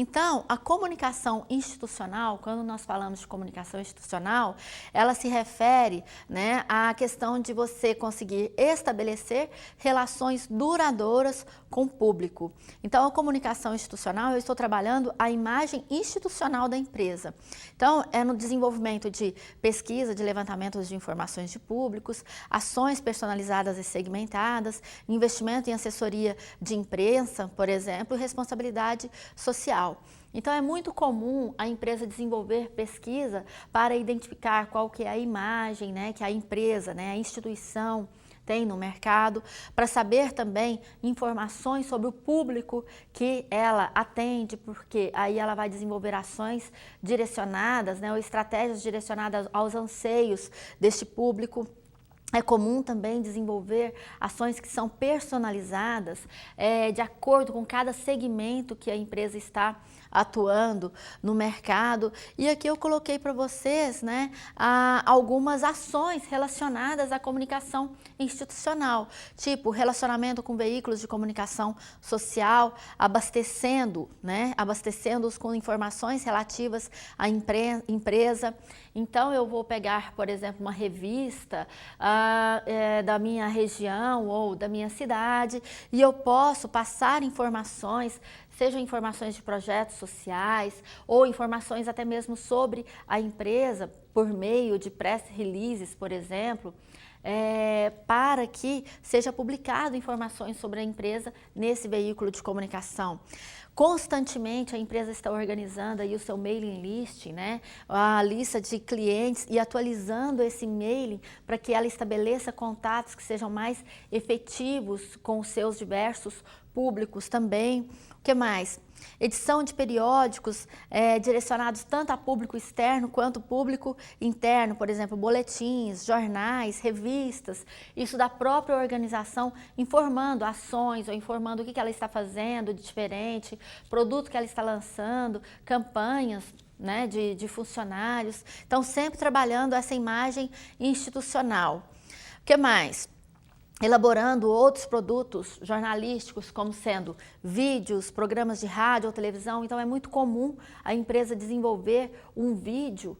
Então, a comunicação institucional, quando nós falamos de comunicação institucional, ela se refere, né, à questão de você conseguir estabelecer relações duradouras com o público. Então, a comunicação institucional, eu estou trabalhando a imagem institucional da empresa. Então, é no desenvolvimento de pesquisa, de levantamento de informações de públicos, ações personalizadas e segmentadas, investimento em assessoria de imprensa, por exemplo, e responsabilidade social. Então, é muito comum a empresa desenvolver pesquisa para identificar qual que é a imagem, né, que a empresa, né, a instituição tem no mercado, para saber também informações sobre o público que ela atende, porque aí ela vai desenvolver ações direcionadas, né, ou estratégias direcionadas aos anseios deste público. É comum também desenvolver ações que são personalizadas de acordo com cada segmento que a empresa está atuando no mercado. E aqui eu coloquei para vocês, né, algumas ações relacionadas à comunicação institucional, tipo relacionamento com veículos de comunicação social, abastecendo-os com informações relativas à empresa. Então, eu vou pegar, por exemplo, uma revista da minha região ou da minha cidade e eu posso passar informações, sejam informações de projetos sociais ou informações até mesmo sobre a empresa por meio de press releases, por exemplo, para que seja publicado informações sobre a empresa nesse veículo de comunicação. Constantemente a empresa está organizando aí o seu mailing list, né, a lista de clientes e atualizando esse mailing para que ela estabeleça contatos que sejam mais efetivos com os seus diversos públicos também. O que mais? Edição de periódicos direcionados tanto a público externo quanto público interno, por exemplo, boletins, jornais, revistas, isso da própria organização informando ações ou informando o que ela está fazendo de diferente, produto que ela está lançando, campanhas, né, de funcionários. Então, sempre trabalhando essa imagem institucional. O que mais? Elaborando outros produtos jornalísticos, como sendo vídeos, programas de rádio ou televisão. Então, é muito comum a empresa desenvolver um vídeo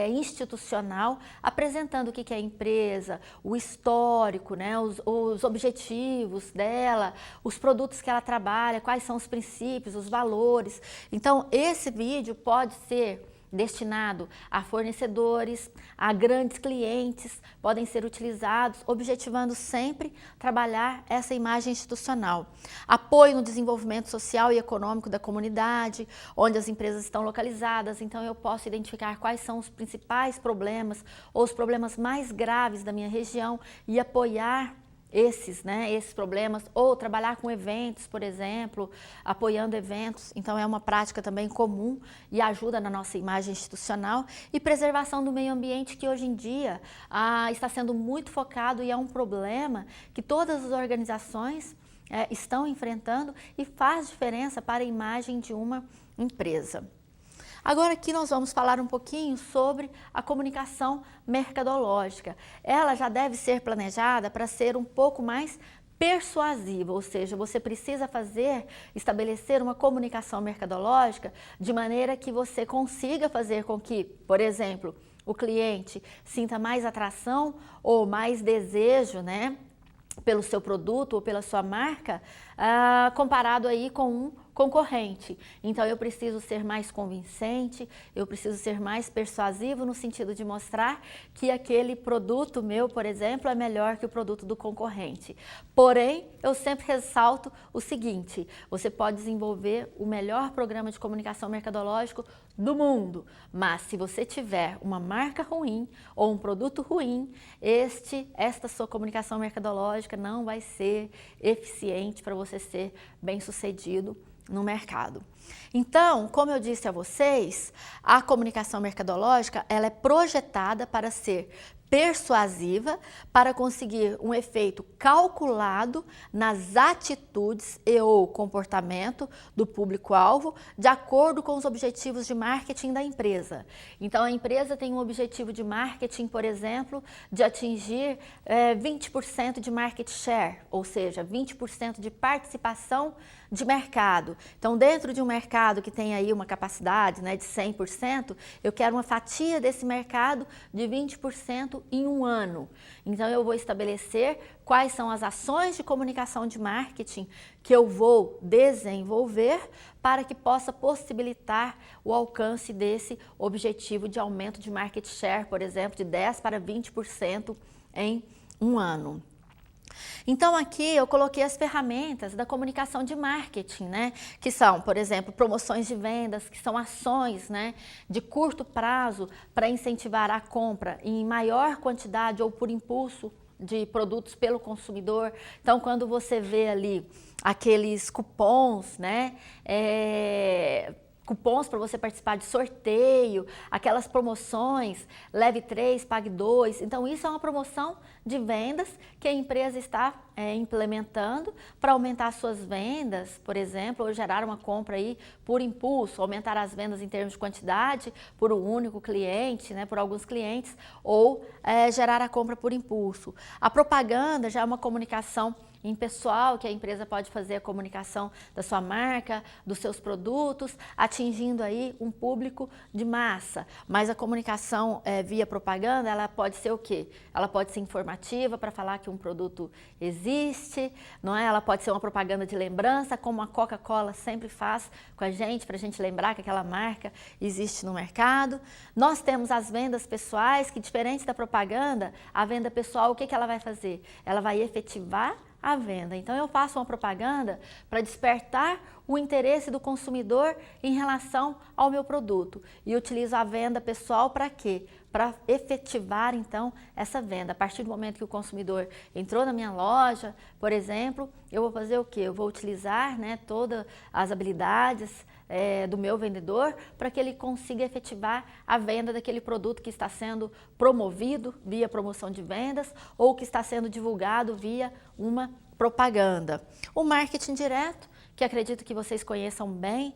institucional apresentando o que é a empresa, o histórico, né, os objetivos dela, os produtos que ela trabalha, quais são os princípios, os valores. Então, esse vídeo pode ser destinado a fornecedores, a grandes clientes, podem ser utilizados, objetivando sempre trabalhar essa imagem institucional. Apoio no desenvolvimento social e econômico da comunidade, onde as empresas estão localizadas, então eu posso identificar quais são os principais problemas ou os problemas mais graves da minha região e apoiar esses problemas, ou trabalhar com eventos, por exemplo, apoiando eventos. Então, é uma prática também comum e ajuda na nossa imagem institucional. E preservação do meio ambiente, que hoje em dia está sendo muito focado e é um problema que todas as organizações estão enfrentando e faz diferença para a imagem de uma empresa. Agora aqui nós vamos falar um pouquinho sobre a comunicação mercadológica. Ela já deve ser planejada para ser um pouco mais persuasiva, ou seja, você precisa estabelecer uma comunicação mercadológica de maneira que você consiga fazer com que, por exemplo, o cliente sinta mais atração ou mais desejo, né, pelo seu produto ou pela sua marca, comparado aí com um concorrente. Então, eu preciso ser mais convincente, eu preciso ser mais persuasivo no sentido de mostrar que aquele produto meu, por exemplo, é melhor que o produto do concorrente. Porém, eu sempre ressalto o seguinte: você pode desenvolver o melhor programa de comunicação mercadológico do mundo, mas se você tiver uma marca ruim ou um produto ruim, esta sua comunicação mercadológica não vai ser eficiente para você ser bem-sucedido no mercado. Então, como eu disse a vocês, a comunicação mercadológica ela é projetada para ser persuasiva, para conseguir um efeito calculado nas atitudes e ou comportamento do público-alvo, de acordo com os objetivos de marketing da empresa. Então, a empresa tem um objetivo de marketing, por exemplo, de atingir 20% de market share, ou seja, 20% de participação de mercado. Então, dentro de um mercado que tem aí uma capacidade, né, de 100%, eu quero uma fatia desse mercado de 20% em um ano. Então, eu vou estabelecer quais são as ações de comunicação de marketing que eu vou desenvolver para que possa possibilitar o alcance desse objetivo de aumento de market share, por exemplo, de 10% para 20% em um ano. Então aqui eu coloquei as ferramentas da comunicação de marketing, né? Que são, por exemplo, promoções de vendas, que são ações, né, de curto prazo para incentivar a compra em maior quantidade ou por impulso de produtos pelo consumidor. Então, quando você vê ali aqueles cupons, né, cupons para você participar de sorteio, aquelas promoções, leve 3, pague 2. Então, isso é uma promoção de vendas que a empresa está implementando para aumentar suas vendas, por exemplo, ou gerar uma compra aí por impulso, aumentar as vendas em termos de quantidade por um único cliente, né, por alguns clientes, ou gerar a compra por impulso. A propaganda já é uma comunicação em pessoal, que a empresa pode fazer a comunicação da sua marca, dos seus produtos, atingindo aí um público de massa. Mas a comunicação via propaganda, ela pode ser o quê? Ela pode ser informativa para falar que um produto existe, não é? Ela pode ser uma propaganda de lembrança, como a Coca-Cola sempre faz com a gente, para a gente lembrar que aquela marca existe no mercado. Nós temos as vendas pessoais, que diferente da propaganda, a venda pessoal, o que que ela vai fazer? Ela vai efetivar a venda. Então, eu faço uma propaganda para despertar o interesse do consumidor em relação ao meu produto. E utilizo a venda pessoal para quê? Para efetivar, então, essa venda. A partir do momento que o consumidor entrou na minha loja, por exemplo, eu vou fazer o quê? Eu vou utilizar, né, todas as habilidades do meu vendedor para que ele consiga efetivar a venda daquele produto que está sendo promovido via promoção de vendas ou que está sendo divulgado via uma propaganda. O marketing direto, que acredito que vocês conheçam bem,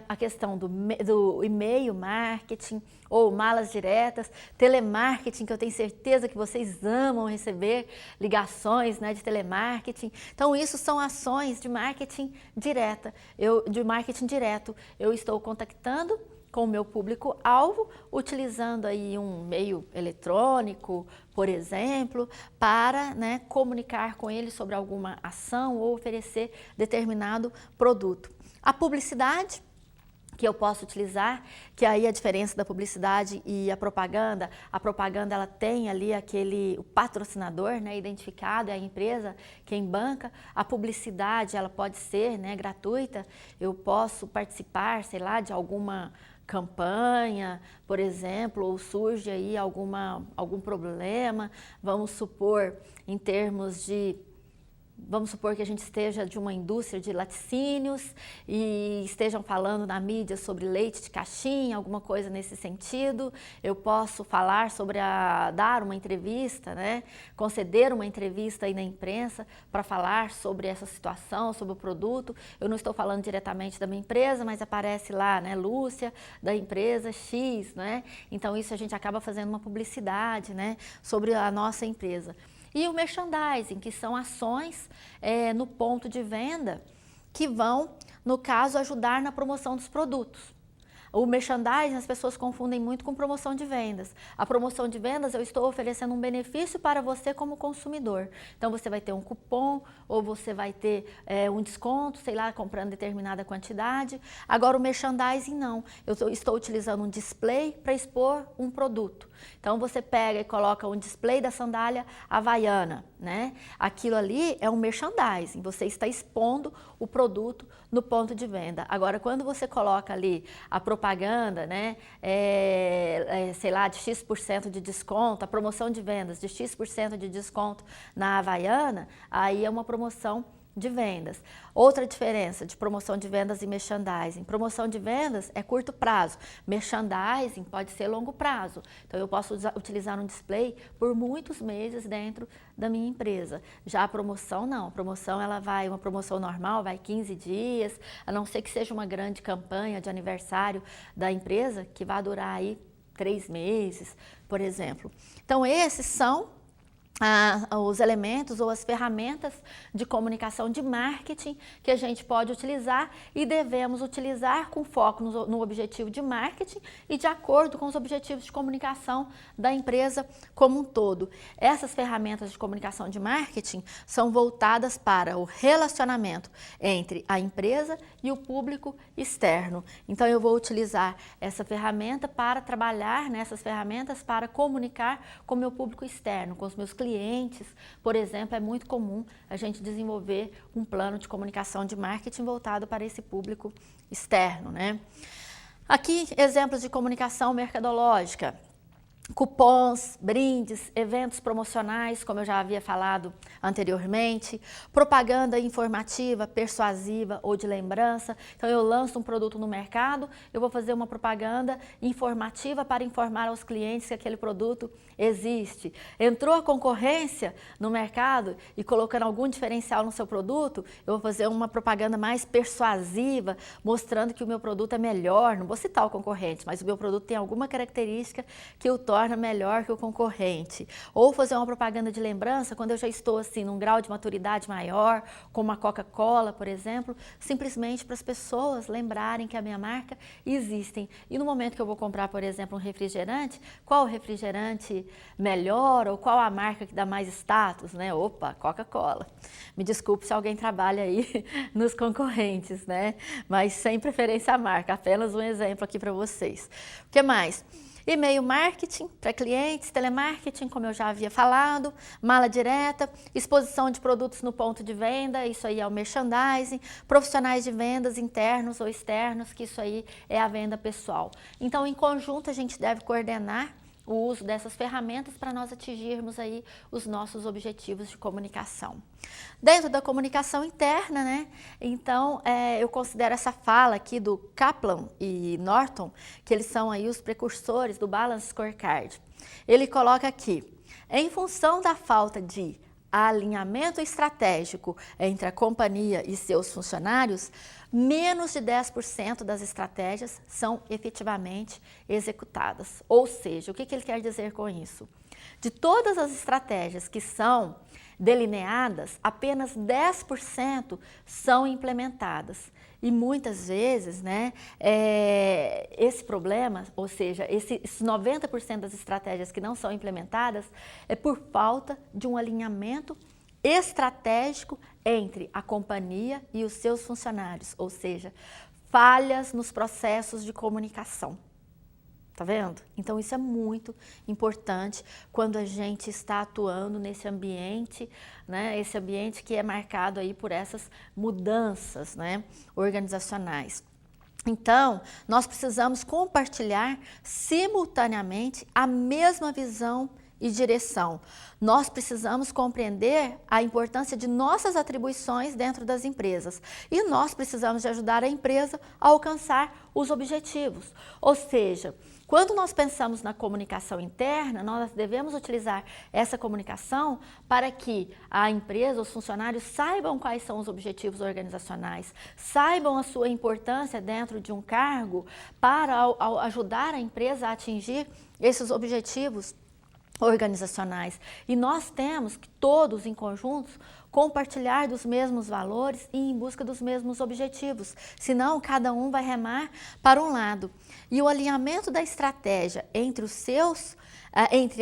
a questão do e-mail marketing ou malas diretas, telemarketing, que eu tenho certeza que vocês amam receber ligações, né, de telemarketing. Então, isso são ações de marketing direto. Eu estou contactando com o meu público-alvo, utilizando aí um meio eletrônico, por exemplo, para, né, comunicar com ele sobre alguma ação ou oferecer determinado produto. A publicidade, que eu posso utilizar, que aí a diferença da publicidade e a propaganda ela tem ali o patrocinador, né, identificado, é a empresa quem banca. A publicidade ela pode ser, né, gratuita, eu posso participar, sei lá, de alguma campanha, por exemplo, ou surge aí algum problema, vamos supor que a gente esteja de uma indústria de laticínios e estejam falando na mídia sobre leite de caixinha, alguma coisa nesse sentido. Eu posso falar dar uma entrevista, né? Conceder uma entrevista aí na imprensa para falar sobre essa situação, sobre o produto. Eu não estou falando diretamente da minha empresa, mas aparece lá, né, Lúcia, da empresa X, né? Então isso a gente acaba fazendo uma publicidade, né, sobre a nossa empresa. E o merchandising, que são ações no ponto de venda que vão, no caso, ajudar na promoção dos produtos. O merchandising as pessoas confundem muito com promoção de vendas. A promoção de vendas eu estou oferecendo um benefício para você como consumidor. Então você vai ter um cupom ou você vai ter um desconto, sei lá, comprando determinada quantidade. Agora o merchandising não. Eu estou utilizando um display para expor um produto. Então você pega e coloca um display da sandália havaiana, né? Aquilo ali é um merchandising. Você está expondo o produto no ponto de venda. Agora quando você coloca ali a propaganda, né, sei lá, de X% de desconto, a promoção de vendas de X% de desconto na Havaiana, aí é uma promoção de vendas. Outra diferença de promoção de vendas e merchandising. Promoção de vendas é curto prazo, merchandising pode ser longo prazo. Então eu posso utilizar um display por muitos meses dentro da minha empresa. Já a promoção não, uma promoção normal vai 15 dias, a não ser que seja uma grande campanha de aniversário da empresa que vai durar aí 3 meses, por exemplo. Então esses são os elementos ou as ferramentas de comunicação de marketing que a gente pode utilizar e devemos utilizar com foco no objetivo de marketing e de acordo com os objetivos de comunicação da empresa como um todo. Essas ferramentas de comunicação de marketing são voltadas para o relacionamento entre a empresa e o público externo. Então eu vou utilizar essa ferramenta para trabalhar nessas ferramentas para comunicar com o meu público externo, com os meus clientes. Por exemplo, é muito comum a gente desenvolver um plano de comunicação de marketing voltado para esse público externo, né? Aqui, exemplos de comunicação mercadológica. Cupons, brindes, eventos promocionais, como eu já havia falado anteriormente, propaganda informativa, persuasiva ou de lembrança. Então eu lanço um produto no mercado, eu vou fazer uma propaganda informativa para informar aos clientes que aquele produto existe. Entrou a concorrência no mercado e colocando algum diferencial no seu produto, eu vou fazer uma propaganda mais persuasiva, mostrando que o meu produto é melhor. Não vou citar o concorrente, mas o meu produto tem alguma característica que o torna melhor que o concorrente. Ou fazer uma propaganda de lembrança quando eu já estou assim num grau de maturidade maior, como a Coca-Cola, por exemplo, simplesmente para as pessoas lembrarem que a minha marca existe. E no momento que eu vou comprar, por exemplo, um refrigerante, qual o refrigerante melhor ou qual a marca que dá mais status, né? Opa, Coca-Cola. Me desculpe se alguém trabalha aí nos concorrentes, né? Mas sem preferência à marca, apenas um exemplo aqui para vocês. O que mais? E-mail marketing para clientes, telemarketing, como eu já havia falado, mala direta, exposição de produtos no ponto de venda, isso aí é o merchandising, profissionais de vendas internos ou externos, que isso aí é a venda pessoal. Então, em conjunto, a gente deve coordenar o uso dessas ferramentas para nós atingirmos aí os nossos objetivos de comunicação. Dentro da comunicação interna, né? Então, eu considero essa fala aqui do Kaplan e Norton, que eles são aí os precursores do Balance Scorecard. Ele coloca aqui, em função da falta de alinhamento estratégico entre a companhia e seus funcionários, menos de 10% das estratégias são efetivamente executadas. Ou seja, o que ele quer dizer com isso? De todas as estratégias que são delineadas, apenas 10% são implementadas. E muitas vezes, né, esse problema, ou seja, esses 90% das estratégias que não são implementadas, é por falta de um alinhamento estratégico entre a companhia e os seus funcionários, ou seja, falhas nos processos de comunicação. Tá vendo? Então isso é muito importante quando a gente está atuando nesse ambiente, né? Esse ambiente que é marcado aí por essas mudanças, né, organizacionais. Então, nós precisamos compartilhar simultaneamente a mesma visão e direção. Nós precisamos compreender a importância de nossas atribuições dentro das empresas e nós precisamos de ajudar a empresa a alcançar os objetivos. Ou seja, quando nós pensamos na comunicação interna, nós devemos utilizar essa comunicação para que a empresa, os funcionários saibam quais são os objetivos organizacionais, saibam a sua importância dentro de um cargo para ajudar a empresa a atingir esses objetivos organizacionais. E nós temos que todos em conjuntos compartilhar dos mesmos valores e em busca dos mesmos objetivos, senão cada um vai remar para um lado. E o alinhamento da estratégia entre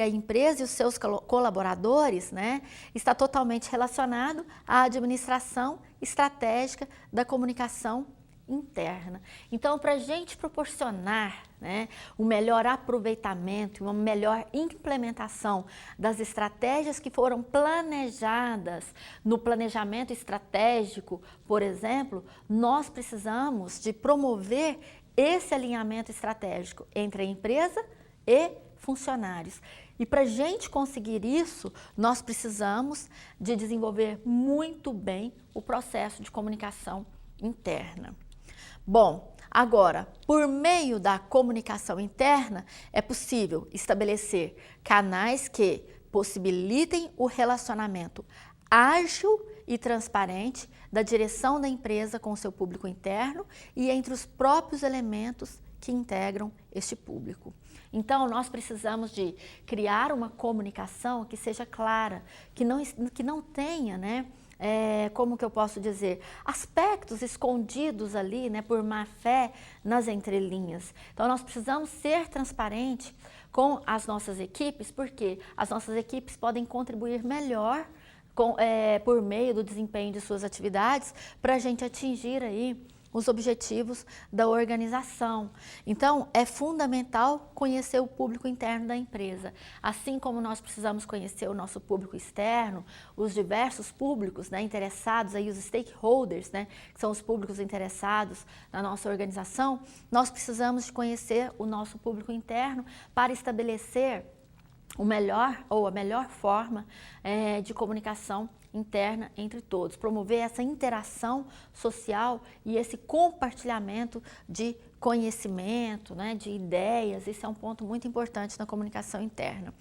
a empresa e os seus colaboradores, né, está totalmente relacionado à administração estratégica da comunicação interna. Então, para a gente proporcionar, né, um melhor aproveitamento, uma melhor implementação das estratégias que foram planejadas no planejamento estratégico, por exemplo, nós precisamos de promover esse alinhamento estratégico entre a empresa e funcionários. E para a gente conseguir isso, nós precisamos de desenvolver muito bem o processo de comunicação interna. Bom, agora, por meio da comunicação interna, é possível estabelecer canais que possibilitem o relacionamento ágil e transparente da direção da empresa com o seu público interno e entre os próprios elementos que integram este público. Então, nós precisamos de criar uma comunicação que seja clara, que não tenha, né, como que eu posso dizer, aspectos escondidos ali, né, por má fé nas entrelinhas. Então, nós precisamos ser transparentes com as nossas equipes, porque as nossas equipes podem contribuir melhor por meio do desempenho de suas atividades para a gente atingir aí os objetivos da organização. Então, é fundamental conhecer o público interno da empresa. Assim como nós precisamos conhecer o nosso público externo, os diversos públicos, né, interessados, aí, os stakeholders, né, que são os públicos interessados na nossa organização, nós precisamos de conhecer o nosso público interno para estabelecer o melhor ou a melhor forma de comunicação interna entre todos, promover essa interação social e esse compartilhamento de conhecimento, né, de ideias. Isso é um ponto muito importante na comunicação interna.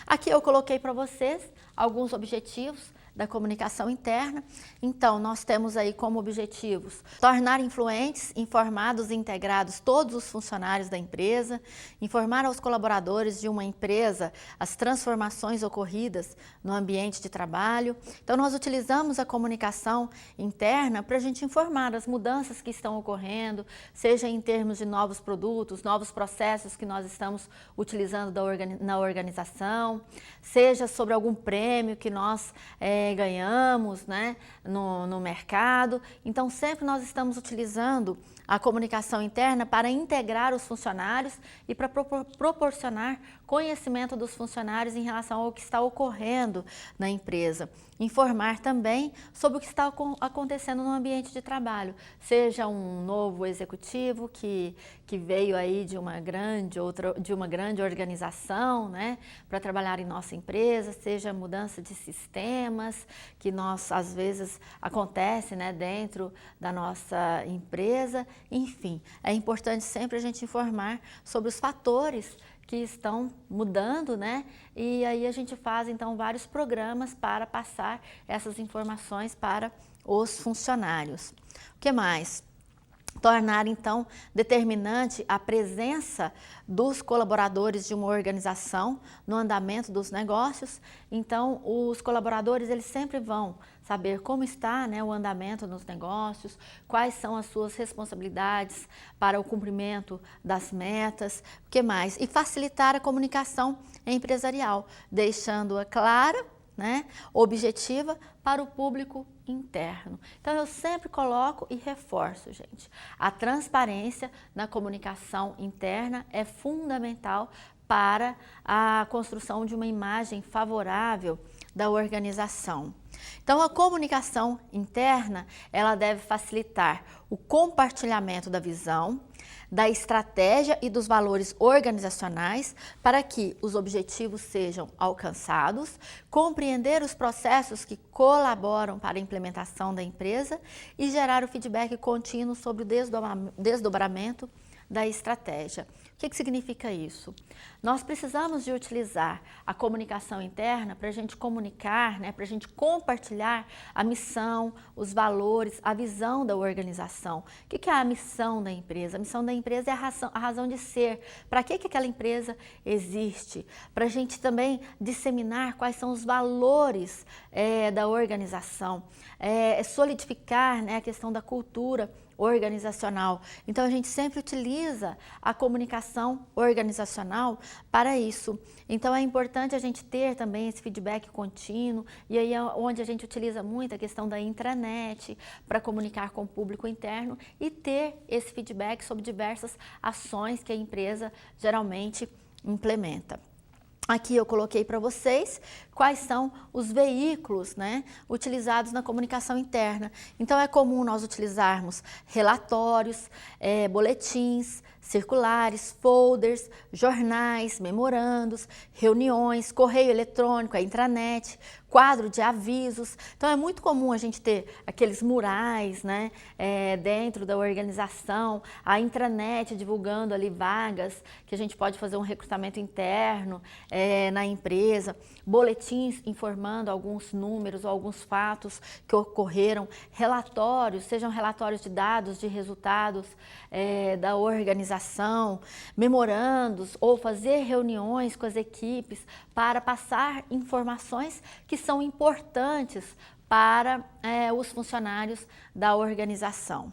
Aqui eu coloquei para vocês alguns objetivos da comunicação interna. Então, nós temos aí como objetivos tornar influentes, informados e integrados todos os funcionários da empresa, informar aos colaboradores de uma empresa as transformações ocorridas no ambiente de trabalho. Então, nós utilizamos a comunicação interna para a gente informar as mudanças que estão ocorrendo, seja em termos de novos produtos, novos processos que nós estamos utilizando na organização, seja sobre algum prêmio que nós ganhamos, né, no mercado. Então, sempre nós estamos utilizando a comunicação interna para integrar os funcionários e para proporcionar conhecimento dos funcionários em relação ao que está ocorrendo na empresa. Informar também sobre o que está acontecendo no ambiente de trabalho, seja um novo executivo que veio aí de uma grande organização, né, para trabalhar em nossa empresa, seja mudança de sistemas que às vezes acontece, né, dentro da nossa empresa. Enfim, é importante sempre a gente informar sobre os fatores que estão mudando, né? E aí a gente faz então vários programas para passar essas informações para os funcionários. O que mais? Tornar, então, determinante a presença dos colaboradores de uma organização no andamento dos negócios. Então, os colaboradores, eles sempre vão saber como está, né, o andamento nos negócios, quais são as suas responsabilidades para o cumprimento das metas, o que mais? E facilitar a comunicação empresarial, deixando-a clara, né, objetiva para o público interno. Então, eu sempre coloco e reforço, gente, a transparência na comunicação interna é fundamental para a construção de uma imagem favorável da organização. Então, a comunicação interna, ela deve facilitar o compartilhamento da visão, da estratégia e dos valores organizacionais para que os objetivos sejam alcançados, compreender os processos que colaboram para a implementação da empresa e gerar o feedback contínuo sobre o desdobramento da estratégia. O que significa isso? Nós precisamos de utilizar a comunicação interna para a gente comunicar, né, para a gente compartilhar a missão, os valores, a visão da organização. O que é a missão da empresa? A missão da empresa é a razão de ser. Para que aquela empresa existe? Para a gente também disseminar quais são os valores da organização, solidificar, né, a questão da cultura organizacional. Então, a gente sempre utiliza a comunicação organizacional para isso. Então, é importante a gente ter também esse feedback contínuo, e aí é onde a gente utiliza muito a questão da intranet para comunicar com o público interno e ter esse feedback sobre diversas ações que a empresa geralmente implementa. Aqui eu coloquei para vocês quais são os veículos, né, utilizados na comunicação interna. Então, é comum nós utilizarmos relatórios, boletins, circulares, folders, jornais, memorandos, reuniões, correio eletrônico, a intranet, quadro de avisos. Então, é muito comum a gente ter aqueles murais, né, dentro da organização, a intranet divulgando ali vagas, que a gente pode fazer um recrutamento interno, na empresa, boletins informando alguns números ou alguns fatos que ocorreram, relatórios, sejam relatórios de dados, de resultados da organização, memorandos ou fazer reuniões com as equipes para passar informações que são importantes para os funcionários da organização.